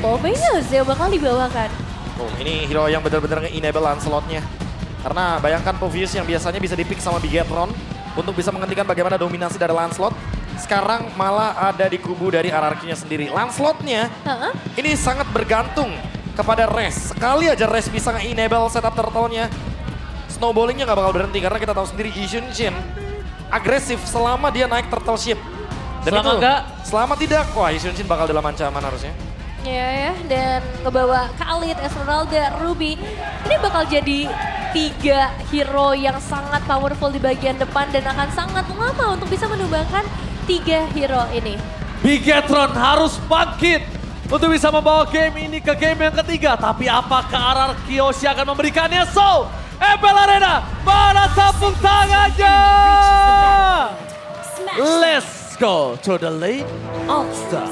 Popenya Zeo bakal dibawakan. Oh, ini hero yang benar-benar nge-enable Lancelot-nya. Karena bayangkan Povius yang biasanya bisa dipick sama Bigetron untuk bisa menghentikan bagaimana dominasi dari Lancelot. Sekarang malah ada di kubu dari RRQ-nya sendiri. Lancelot-nya ini sangat bergantung kepada Res. Sekali aja Res bisa nge-enable setup turtle-nya, snowballingnya nggak bakal berhenti. Karena kita tahu sendiri Yixun Shin agresif selama dia naik turtle ship. Dan selama enggak? Selama tidak, wah Yixun Shin bakal dalam ancaman harusnya. Ya, dan ngebawa Khalid, Esmeralda, Ruby. Ini bakal jadi 3 hero yang sangat powerful di bagian depan dan akan sangat lama untuk bisa menumbangkan 3 hero ini. Bigetron harus bangkit untuk bisa membawa game ini ke game yang ketiga. Tapi apakah RRQ Yoshi akan memberikannya? So, Ebel Arena, mana tepuk tangannya? Let's go to the lane of star.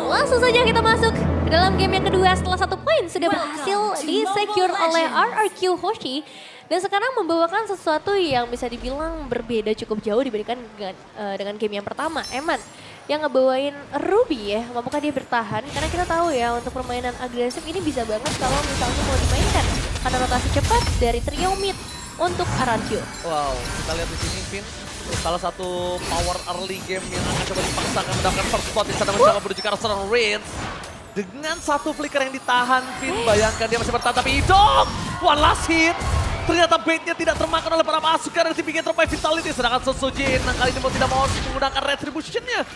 Langsung saja kita masuk ke dalam game yang kedua setelah 1 poin sudah berhasil di-secure oleh RRQ Hoshi. Dan sekarang membawakan sesuatu yang bisa dibilang berbeda cukup jauh dibandingkan dengan game yang pertama. Eman yang ngebawain Ruby ya, mampukah dia bertahan? Karena kita tahu ya untuk permainan agresif ini bisa banget kalau misalnya mau dimainkan. Karena rotasi cepat dari trio mid untuk RRQ. Wow, kita lihat di sini Vin. Salah satu power early game yang akan coba dipaksakan mendapatkan first spot di sana mencoba menuju ke arah seorang Reigns. Dengan satu flicker yang ditahan, Vin, bayangkan dia masih bertahan tapi hidup. One last hit. Ternyata baitnya tidak termakan oleh para pasukan dari tim Bigetron by Vitality. Sedangkan Sosojin kali ini mau tidak mau menggunakan retribution-nya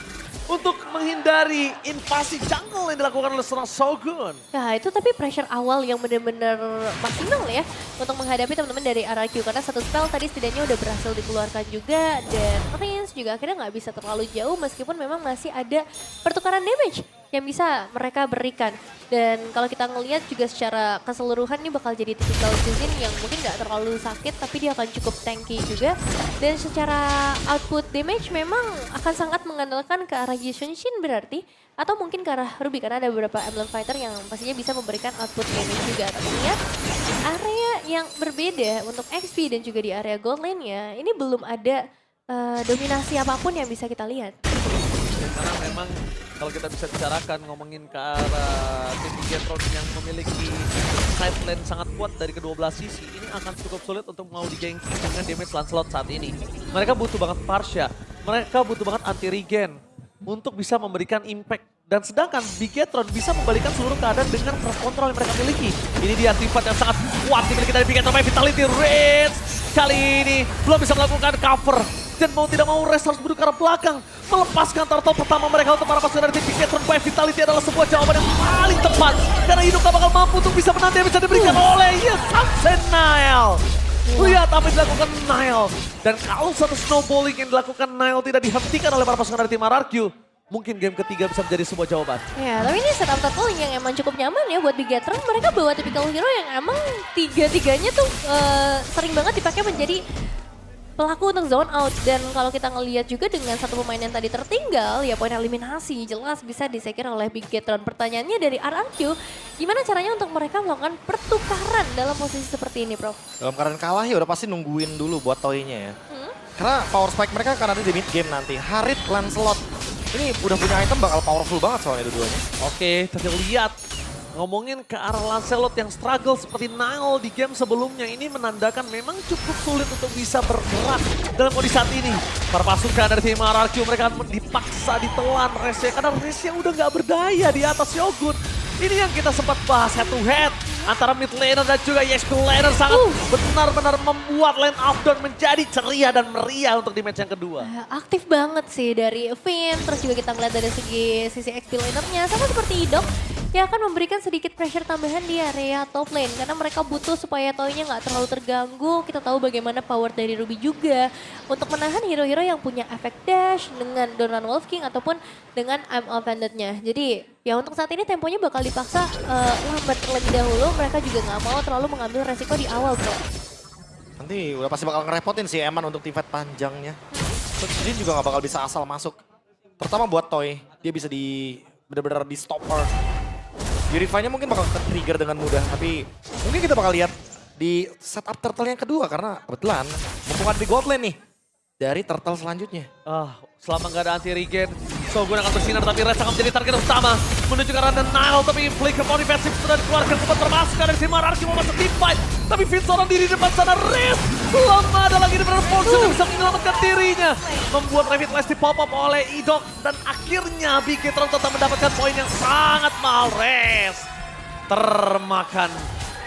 untuk menghindari invasi jungle yang dilakukan oleh seorang Shogun. Ya itu tapi pressure awal yang benar-benar maksimal ya untuk menghadapi teman-teman dari RRQ. Karena satu spell tadi setidaknya udah berhasil dikeluarkan juga. Dan Reigns juga akhirnya nggak bisa terlalu jauh meskipun memang masih ada pertukaran damage yang bisa mereka berikan. Dan kalau kita ngelihat juga secara keseluruhan ini bakal jadi typical season yang mungkin nggak terlalu sakit tapi dia akan cukup tanky juga. Dan secara output damage memang akan sangat mengandalkan ke arah Yixun Shin berarti. Atau mungkin ke arah Ruby karena ada beberapa emblem fighter yang pastinya bisa memberikan output damage juga. Tapi lihat area yang berbeda untuk XP dan juga di area gold lane-nya ini belum ada dominasi apapun yang bisa kita lihat. Karena memang kalau kita bisa bicarakan ngomongin ke arah tim Bigetron yang memiliki side lane sangat kuat dari kedua belah sisi, ini akan cukup sulit untuk mau digengki dengan damage Lancelot saat ini. Mereka butuh banget Parsha, mereka butuh banget anti-regen untuk bisa memberikan impact. Dan sedangkan Bigetron bisa membalikan seluruh keadaan dengan cross control yang mereka miliki. Ini dia sifat yang sangat kuat dimiliki dari Bigetron by Vitality. Rage kali ini belum bisa melakukan cover. Dan mau tidak mau Res harus berdua ke arah belakang. Melepaskan turtle pertama mereka untuk para pasukan dari tim Bigetron by Vitality adalah sebuah jawaban yang paling tepat. Karena hidup gak bakal mampu untuk bisa menang damage yang diberikan oleh Yexamsen Nile. Lihat apa yang dilakukan Nile. Dan kalau satu snowballing yang dilakukan Nile tidak dihentikan oleh para pasukan dari tim RRQ, mungkin game ketiga bisa menjadi sebuah jawaban. Ya, tapi ini setup turtle yang emang cukup nyaman ya buat Bigetron. Mereka bawa typical hero yang emang tiga-tiganya tuh sering banget dipakai menjadi pelaku untuk zone out. Dan kalau kita ngelihat juga dengan satu pemain yang tadi tertinggal, ya poin eliminasi jelas bisa disecure oleh Bigetron. Pertanyaannya dari RRQ, gimana caranya untuk mereka melakukan pertukaran dalam posisi seperti ini, Prof? Dalam keadaan kalah ya udah pasti nungguin dulu buat toynya ya. Karena power spike mereka akan ada di mid game nanti. Harit, Lancelot. Ini udah punya item bakal powerful banget soalnya dua-duanya. Oke, tapi lihat. Ngomongin ke arah Lancelot yang struggle seperti Nile di game sebelumnya, ini menandakan memang cukup sulit untuk bisa bergerak dalam kondisi saat ini. Para pasukan dari tim RRQ mereka dipaksa ditelan Resnya karena Resnya udah nggak berdaya di atas Shogun. Ini yang kita sempat bahas head to head antara mid laner dan juga Yexpil laner sangat benar-benar membuat lane up down menjadi ceria dan meriah untuk di match yang kedua. Aktif banget sih dari Finn, terus juga kita ngeliat dari sisi XP lanernya sama seperti Idok yang akan memberikan sedikit pressure tambahan di area top lane karena mereka butuh supaya toynya nggak terlalu terganggu. Kita tahu bagaimana power dari Ruby juga untuk menahan hero-hero yang punya efek dash dengan Doran Wolf King ataupun dengan I'm Offended-nya. Jadi ya untuk saat ini temponya bakal dipaksa lambat terlebih dahulu. Mereka juga nggak mau terlalu mengambil resiko di awal, bro. Nanti udah pasti bakal ngerepotin si Eman untuk teamfight panjangnya. Dia juga nggak bakal bisa asal masuk. Terutama buat Toy, dia bisa bener-bener di stopper. Purify-nya mungkin bakal ke-trigger dengan mudah, tapi mungkin kita bakal lihat di setup turtle yang kedua karena kebetulan mumpung ada di gold lane nih dari turtle selanjutnya. Selama nggak ada anti regen, Shogun akan bersinar tapi Rez akan menjadi target utama. Menuju ke arah Nile tapi Flicker mau defensif sudah dikeluarkan. Sempat termasuk dari tim Ararki mau masuk team fight. Tapi Finn seorang diri di depan sana. Rez lemah ada lagi di benar Fortune yang bisa menyelamatkan dirinya. Membuat Revitalize di pop up oleh Idok. Dan akhirnya Bigetron tetap mendapatkan poin yang sangat mahal. Rez termakan.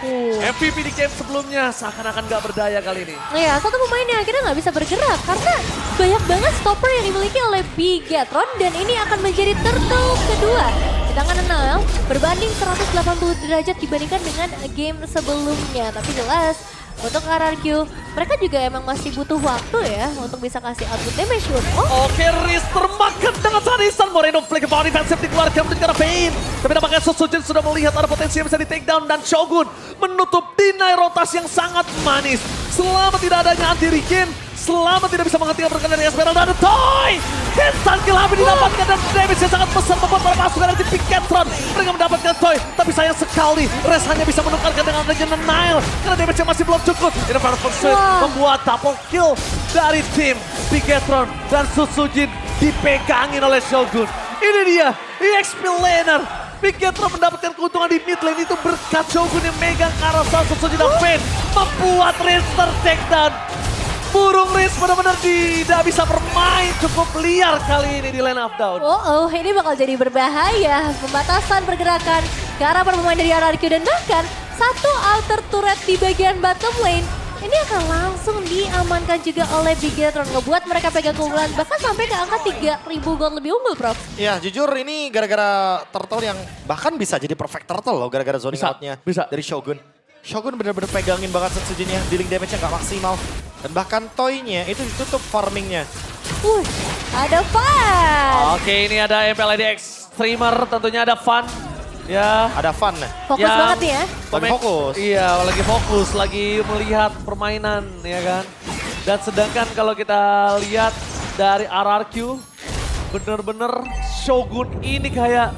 MVP di game sebelumnya seakan-akan gak berdaya kali ini. Iya, satu pemain yang akhirnya nggak bisa bergerak karena banyak banget stopper yang dimiliki oleh Bigetron dan ini akan menjadi turtle kedua. Sedangkan Nile berbanding 180 derajat dibandingkan dengan game sebelumnya. Tapi jelas untuk RRQ mereka juga emang masih butuh waktu ya untuk bisa kasih output damage. Oke, Riz termakan dengan sangat instan. Moreno flick power defensive dikeluarkan menuju ke arah Pain. Tapi nampaknya Susujin sudah melihat ada potensi yang bisa di take down dan Shogun menutup deny rotasi yang sangat manis. Selama tidak adanya anti-regen, selama tidak bisa menghentikan pergerakan dari Esmeralda dan Toy. Instant kill habis didapatkan dan damage yang sangat besar membuat para pasukan dari Bigetron. Mereka mendapatkan Toy, tapi sayang sekali Rez hanya bisa menukarkan dengan adanya Nile. Karena damage yang masih belum cukup. Ini Firefall Switch membuat double kill dari tim Bigetron. Dan Susujin dipegangin oleh Shogun. Ini dia, EXP laner. Bigetron mendapatkan keuntungan di mid lane itu berkat Shogun yang megang Karasal Susujin dan Pain. Membuat Riz ter-take down. Burung Riz benar-benar tidak bisa bermain, cukup liar kali ini di lane of down. Ini bakal jadi berbahaya. Pembatasan pergerakan ke arah para pemain dari RRQ dan bahkan satu alter turret di bagian bottom lane. Ini akan langsung diamankan juga oleh Bigetron. Ngebuat mereka pegang keunggulan bahkan sampai ke angka 3.000 gold lebih unggul, Prof. Ya jujur ini gara-gara turtle yang bahkan bisa jadi perfect turtle loh gara-gara zoning outnya dari Shogun. Shogun bener-bener pegangin banget Setsujinnya, dealing damage-nya gak maksimal. Dan bahkan Toy-nya itu ditutup farming-nya. Ada Fun. Oke, ini ada MPLIDX streamer, tentunya ada Fun. Ya, ada Fun. Fokus banget nih ya. Lagi fokus. Iya, lagi fokus, lagi melihat permainan ya kan. Dan sedangkan kalau kita lihat dari RRQ, bener-bener Shogun ini kayak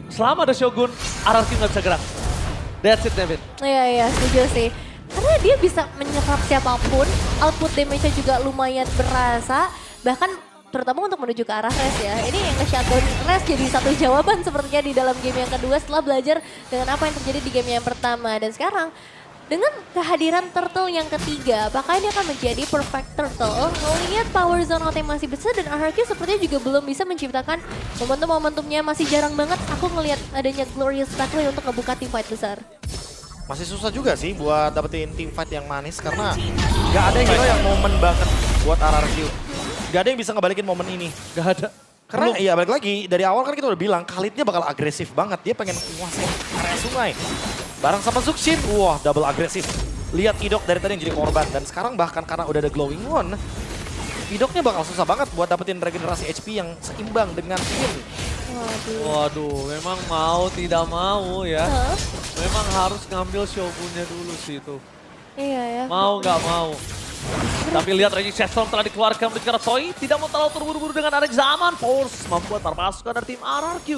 selama ada Shogun, RRQ nggak bisa gerak. That's it, David. Iya, setuju sih. Karena dia bisa menyerap siapapun, output damage-nya juga lumayan berasa. Bahkan terutama untuk menuju ke arah Rez ya. Ini yang nge-shutdown Rez jadi satu jawaban sepertinya di dalam game yang kedua setelah belajar dengan apa yang terjadi di game yang pertama. Dan sekarang dengan kehadiran turtle yang ketiga, apakah ini akan menjadi perfect turtle? Ngelihat power zone out yang masih besar dan RRQ sepertinya juga belum bisa menciptakan momentum-momentumnya. Masih jarang banget aku ngelihat adanya Glorious Tackle untuk ngebuka team fight besar. Masih susah juga sih buat dapetin team fight yang manis karena gak ada hero yang momen banget buat RRQ. Gak ada yang bisa ngebalikin momen ini. Gak ada. Karena iya balik lagi, dari awal kan kita udah bilang Khalidnya bakal agresif banget. Dia pengen menguasai area sungai. Bareng sama Zuxin, wah double agresif. Lihat Idok dari tadi yang jadi korban. Dan sekarang bahkan karena udah ada Glowing One, Idoknya bakal susah banget buat dapetin regenerasi HP yang seimbang dengan Finn. Waduh, memang mau tidak mau ya. Memang harus ngambil Shogunnya dulu sih itu. Iya ya. Mau nggak mau. Tapi lihat Reggie Cheston telah dikeluarkan menuju ke arah Toy. Tidak mau terlalu terburu-buru dengan ada zaman. Force membuat para pasukan dari tim RRQ.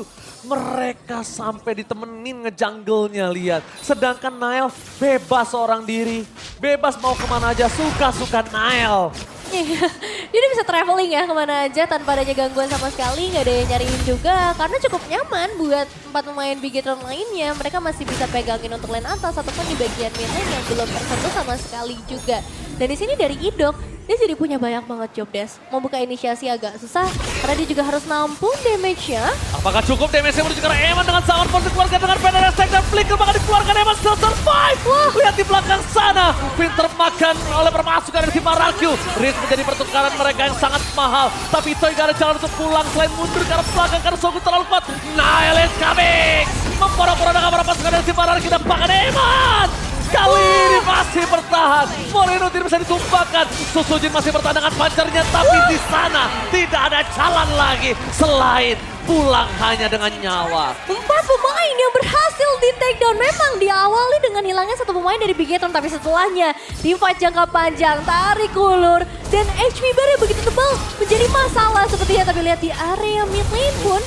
Mereka sampai ditemenin ngejungle-nya, lihat. Sedangkan Nile bebas seorang diri. Bebas mau kemana aja, suka-suka Nile. Iya, dia udah bisa traveling ya kemana aja tanpa adanya gangguan sama sekali, nggak ada yang nyariin juga. Karena cukup nyaman buat 4 pemain Bigetron lainnya, mereka masih bisa pegangin untuk lane atas ataupun di bagian mid lane yang belum tersentuh sama sekali juga. Dan di sini dari Idok, dia jadi punya banyak banget job desk. Mau buka inisiasi agak susah, karena dia juga harus nampung damage-nya. Apakah cukup damage-nya menuju ke arah Eman dengan sangat force dikeluarkan dengan Penera Stack dan Flicker bakal dikeluarkan. Eman still survive. Lihat di belakang sana, Finn termakan oleh permasukan dari tim RRQ. Riz menjadi pertukaran mereka yang sangat mahal. Tapi Toy gak ada jalan untuk pulang selain mundur ke arah belakang karena Shogun terlalu kuat. Nile is coming. Memporak-porandakan para pasukan dari tim RRQ dan bahkan Eman. Kali ini masih bertahan. Moreno tidak bisa ditumpahkan. Susujin masih bertahan dengan pancarnya. Tapi di sana tidak ada jalan lagi. Selain pulang hanya dengan nyawa. 4 pemain yang berhasil di take down. Memang diawali dengan hilangnya 1 pemain dari Bigetron. Tapi setelahnya team fight jangka panjang, tarik ulur. Dan HP bar yang begitu tebal menjadi masalah sepertinya. Tapi lihat di area mid lane pun.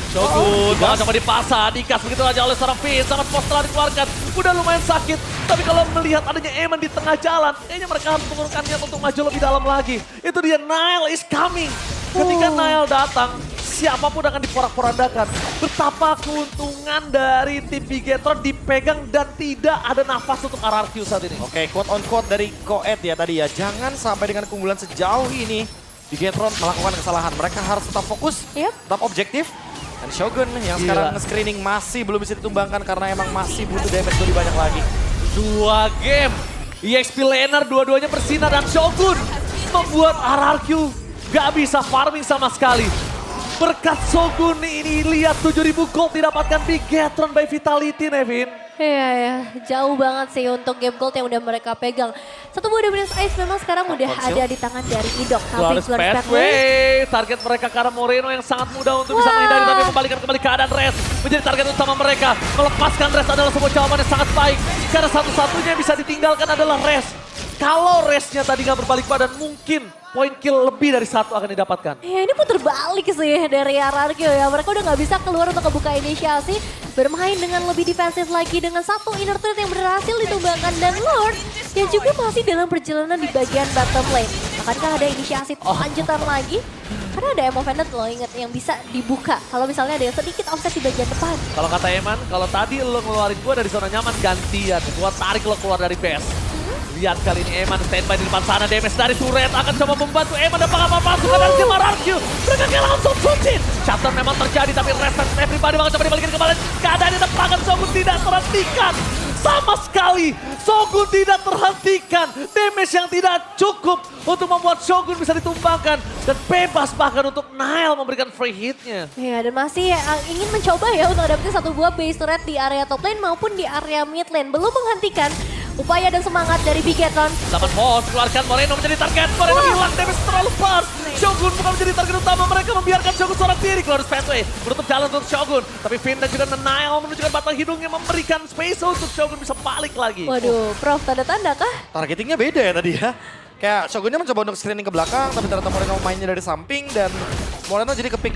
Shogun bakal coba dipasang, dikas begitu aja oleh seorang Finn. Sangat pos telah dikeluarkan. Udah lumayan sakit. Tapi kalau melihat adanya Eman di tengah jalan, kayaknya mereka harus mengurungkan niat untuk maju lebih dalam lagi. Itu dia, Nile is coming. Ketika Nile datang, siapapun akan diporak-porandakan. Betapa keuntungan dari tim Bigetron dipegang dan tidak ada nafas untuk RRQ saat ini. Oke, quote on quote dari Koet ya tadi ya. Jangan sampai dengan keunggulan sejauh ini Bigetron melakukan kesalahan. Mereka harus tetap fokus, tetap objektif. Dan Shogun yang sekarang nge-screening masih belum bisa ditumbangkan karena emang masih butuh damage lebih banyak lagi. 2 game. EXP laner dua-duanya bersinar dan Shogun membuat RRQ gak bisa farming sama sekali. Berkat Shogun ini lihat 7.000 gold didapatkan Bigetron by Vitality, Nevin. Iya ya, jauh banget sih untuk game gold yang udah mereka pegang. Satu buah Dominance Ice memang sekarang udah ada di tangan dari Idok. Tapi Glorious Pathway, target mereka karena Moreno yang sangat mudah untuk bisa menghindari tapi membalikan kembali keadaan Res. Menjadi target utama mereka, melepaskan Res adalah sebuah jawaban yang sangat baik. Karena satu-satunya yang bisa ditinggalkan adalah Res. Kalau Resnya tadi nggak berbalik badan mungkin poin kill lebih dari 1 akan didapatkan. Ya ini puter balik sih dari RRQ ya. Mereka udah nggak bisa keluar untuk membuka inisiasi. Bermain dengan lebih defensif lagi dengan satu inner turret yang berhasil ditumbangkan. Dan Lord yang juga masih dalam perjalanan di bagian bottom lane. Akankah ada inisiasi lanjutan lagi? Karena ada Emo Vendant loh inget yang bisa dibuka. Kalau misalnya ada yang sedikit offset di bagian depan. Kalau kata Eman, kalau tadi lo ngeluarin gue dari zona nyaman gantian. Gue tarik lo keluar dari base. Lihat kali ini Eman standby di depan sana, damage dari turret akan coba membantu Eman dapat apa-apa pasukan dari tim RRQ. Mereka kehilangan Sucin. Shutdown memang terjadi tapi rest everybody bakal coba dibalikin kembali. Keadaan di depan Shogun tidak terhentikan. Sama sekali Shogun tidak terhentikan. Damage yang tidak cukup untuk membuat Shogun bisa ditumbangkan. Dan bebas bahkan untuk Nile memberikan free hitnya. Ya dan masih ingin mencoba ya untuk dapetin satu buah base turret di area top lane maupun di area mid lane. Belum menghentikan upaya dan semangat dari Bigetron. Dapat bos, keluarkan Moreno menjadi target. Moreno hilang, damage terlalu fast. Shogun bukan menjadi target utama, mereka membiarkan Shogun seorang diri. Glorious Pathway menutup jalan untuk Shogun. Tapi Finn dan juga Nile menunjukkan batang hidungnya memberikan space untuk Shogun bisa balik lagi. Waduh, Prof tanda-tanda kah? Targetingnya beda ya tadi ya. Kayak Shogunnya mencoba untuk screening ke belakang, tapi ternyata Moreno mainnya dari samping dan Moreno jadi kepick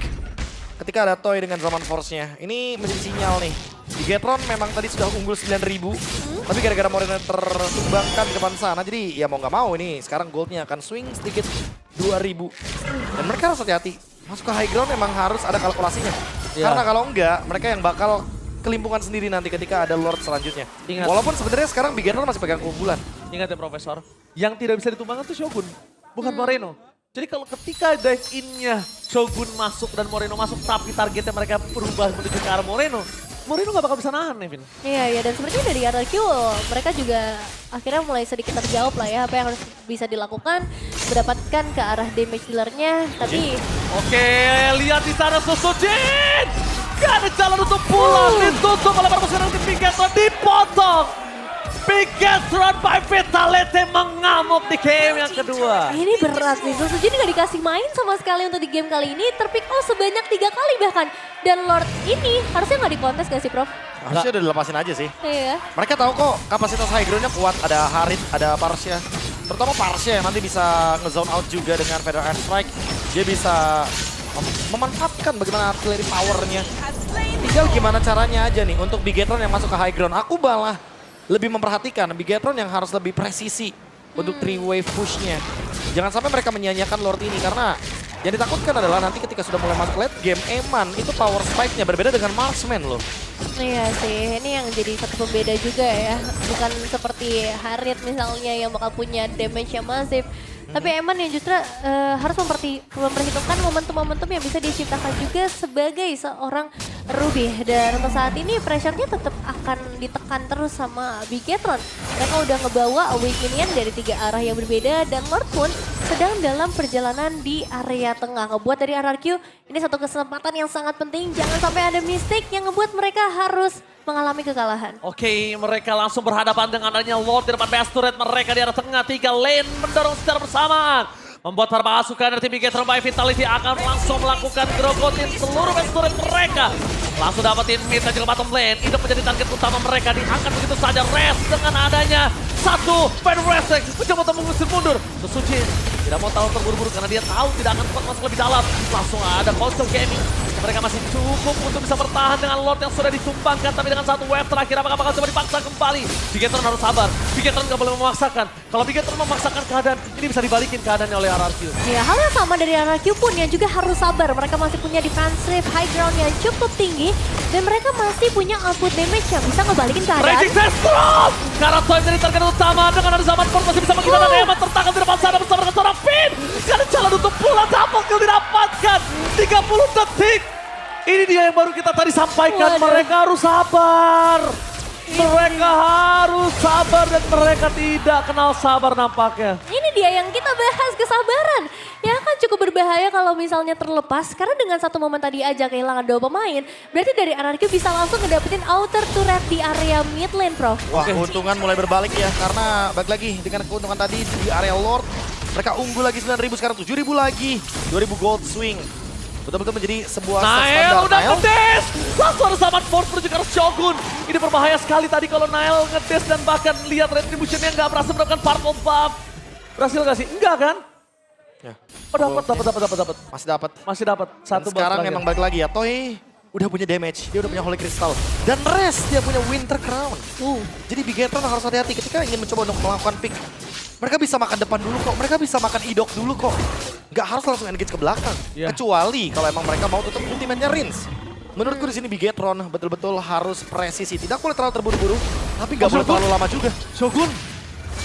ketika ada Toy dengan Zaman Force-nya. Ini menjadi sinyal nih. Bigetron memang tadi sudah unggul 9.000, tapi gara-gara Moreno tertumbangkan di depan sana, jadi ya mau nggak mau ini sekarang goldnya akan swing sedikit 2.000. Dan mereka harus hati-hati. Masuk ke high ground memang harus ada kalkulasinya. Karena kalau enggak, mereka yang bakal kelimpungan sendiri nanti ketika ada Lord selanjutnya. Ingat. Walaupun sebenarnya sekarang Bigetron masih pegang keunggulan. Ingat ya Profesor, yang tidak bisa ditumbangkan itu Shogun, bukan Moreno. Jadi kalau ketika dive in-nya Shogun masuk dan Moreno masuk, tapi targetnya mereka berubah menuju ke arah Moreno gak bakal bisa nahan, Nevin. Iya, dan sebenarnya dari RRQ mereka juga akhirnya mulai sedikit terjawab lah ya apa yang harus bisa dilakukan, mendapatkan ke arah damage dealer-nya, tapi... Oke, lihat di sana Susujin! Gak ada jalan untuk pulang, ditutup oleh para pasukan tim Bigetron, dipotong! Bigetron by Vitality mengamuk di game yang kedua. Ini berat nih, Susuji ini gak dikasih main sama sekali untuk di game kali ini, terpick off sebanyak 3 kali bahkan. Dan Lord ini harusnya gak dikontes gak sih Prof? Harusnya udah dilepasin aja sih. Iya. Mereka tahu kok kapasitas high ground-nya kuat, ada Harit, ada Parsha. Terutama Parsha yang nanti bisa nge-zone out juga dengan Feather Air Strike. Dia bisa memanfaatkan bagaimana artillery power-nya. Tinggal gimana caranya aja nih untuk Bigetron yang masuk ke high ground. Aku malah lebih memperhatikan Bigetron yang harus lebih presisi untuk 3-wave push-nya. Jangan sampai mereka menyia-nyiakan Lord ini karena yang ditakutkan adalah nanti ketika sudah mulai masuk late game, Eman itu power spike-nya berbeda dengan Marksman loh. Iya sih, ini yang jadi satu pembeda juga ya. Bukan seperti Harit misalnya yang bakal punya damage yang masif. Tapi Eman yang justru harus memperhitungkan momentum-momentum yang bisa diciptakan juga sebagai seorang Ruby. Dan untuk saat ini pressure-nya tetap akan ditekan terus sama Bigetron. Mereka udah ngebawa Awakening dari 3 arah yang berbeda dan Lord pun sedang dalam perjalanan di area tengah. Ngebuat dari RRQ ini satu kesempatan yang sangat penting. Jangan sampai ada mistake yang ngebuat mereka harus mengalami kekalahan. Oke, mereka langsung berhadapan dengan adanya Lord di depan base turret mereka di arah tengah. 3 lane mendorong secara bersamaan. Membuat para pasukan dari tim Bigetron by Vitality akan langsung melakukan grogotin seluruh base turret mereka. Langsung dapetin mid dan juga bottom lane. Itu menjadi target utama mereka, diangkat begitu saja. Rest dengan adanya satu fan Resek mencoba untuk mengusir mundur. Susuji Tidak mau tahu terburu-buru karena dia tahu tidak akan kuat masuk lebih dalam. Langsung ada Console Gaming. Mereka masih cukup untuk bisa bertahan dengan Lord yang sudah ditumbangkan. Tapi dengan satu wave terakhir apakah bakal coba dipaksa kembali. Bigetron harus sabar. Bigetron nggak boleh memaksakan. Kalau Bigetron memaksakan keadaan, ini bisa dibalikin keadaannya oleh RRQ. Ya, hal yang sama dari RRQ pun yang juga harus sabar. Mereka masih punya defensive high ground yang cukup tinggi. Dan mereka masih punya output damage yang bisa ngebalikin keadaan. Raging Sestrom! Karena Toy jadi target utama dengan ada Zaman Force masih bisa menghindar dan Eman tertangkap di depan sana bersama dengan seorang Finn. Sekali jalan untuk pulang, double kill didapatkan. 30 detik. Ini dia yang baru kita tadi sampaikan. Waduh. Mereka harus sabar. Mereka harus sabar dan mereka tidak kenal sabar nampaknya. Ini dia yang kita bahas, kesabaran. Ya kan cukup berbahaya kalau misalnya terlepas. Karena dengan satu momen tadi aja kehilangan 2 pemain. Berarti dari RRQ bisa langsung ngedapetin outer turret di area mid lane, Prof. Wah, keuntungan mulai berbalik ya. Karena balik lagi dengan keuntungan tadi di area Lord. Mereka unggul lagi 9.000, sekarang 7.000 lagi. 2.000 gold swing. Betul-betul menjadi sebuah Nael standar. udah ngedes. Langsung ada Zaman Force menuju ke arah Shogun. Ini berbahaya sekali tadi kalau Nael ngedes dan bahkan lihat Retribution-nya nggak berhasil mendapatkan particle buff. Berhasil nggak sih? Enggak kan? Ya. Oh, dapat. Masih dapat. Satu Dan sekarang buff emang terakhir. balik lagi ya. Toy udah punya damage, dia udah punya Holy Crystal. Dan Rest dia punya Winter Crown. Jadi Bigetron harus hati-hati ketika ingin mencoba untuk melakukan pick. Mereka bisa makan depan dulu kok, mereka bisa makan idok dulu kok. Nggak harus langsung engage ke belakang. Iya. Kecuali kalau emang mereka mau tutup ultimate-nya Rins. Menurutku di sini Bigetron betul-betul harus presisi. Tidak boleh terlalu terburu-buru, tapi nggak boleh terlalu lama juga. Shogun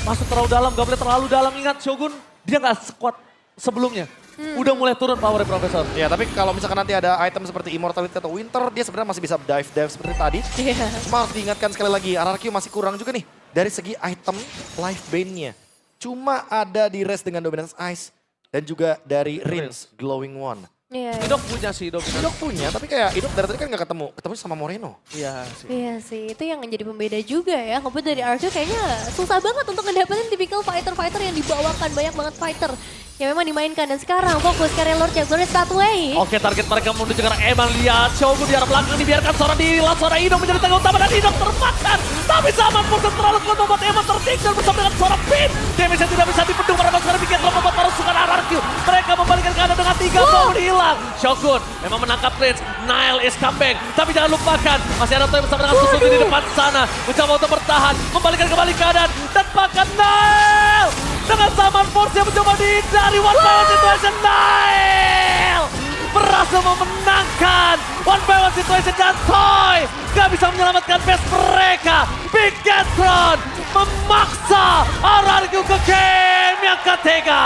masuk terlalu dalam, gak boleh terlalu dalam. Ingat Shogun, dia gak sekuat sebelumnya. Udah mulai turun powernya Profesor. Ya, tapi kalau misalkan nanti ada item seperti Immortality atau Winter, dia sebenarnya masih bisa dive seperti tadi. Iya. Cuma harus diingatkan sekali lagi, RRQ masih kurang juga nih dari segi item life bane-nya. Cuma ada di Rest dengan Dominance Ice dan juga dari Rins Glowing One. Iya. Idok punya sih, Idok. Idok punya, tapi kayak Idok dari tadi kan nggak ketemu sama Moreno. Iya sih. Iya sih, itu yang menjadi pembeda juga ya. Kompet dari RRQ kayaknya susah banget untuk ngedapetin tipikal fighter-fighter yang dibawakan. Banyak banget fighter yang memang dimainkan. Dan sekarang fokus karya Lord Jaguar Statue. Oke, target mereka menuju ke arah Eman. Lihat Shogun di arah belakang dibiarkan seorang dihilang. Seorang Idok menjadi tanggung utama dan Idok termakan. Tapi Zaman Force terlalu kuat membuat Eman tertinggal bersama dengan seorang Pin. Damage-nya tidak bisa dibendung karena sekarang Bigetron membuat pasukan RRQ. Mereka membalikkan keadaan dengan 3 power hilang. Shogun memang menangkap Prince. Nile is comeback. Tapi jangan lupakan, masih ada Toy bersama dengan Suzuki di depan sana. Mencoba untuk bertahan, membalikkan kembali keadaan. Dan bahkan Nile dengan Zaman Force yang mencoba dihindari one by one situation. Nile berhasil memenangkan one by one situation dan Toy gak bisa menyelamatkan base mereka. Bigetron memaksa RRQ ke game yang ketiga.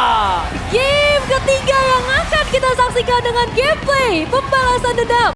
Game ketiga yang akan kita saksikan dengan gameplay pembalasan dendam.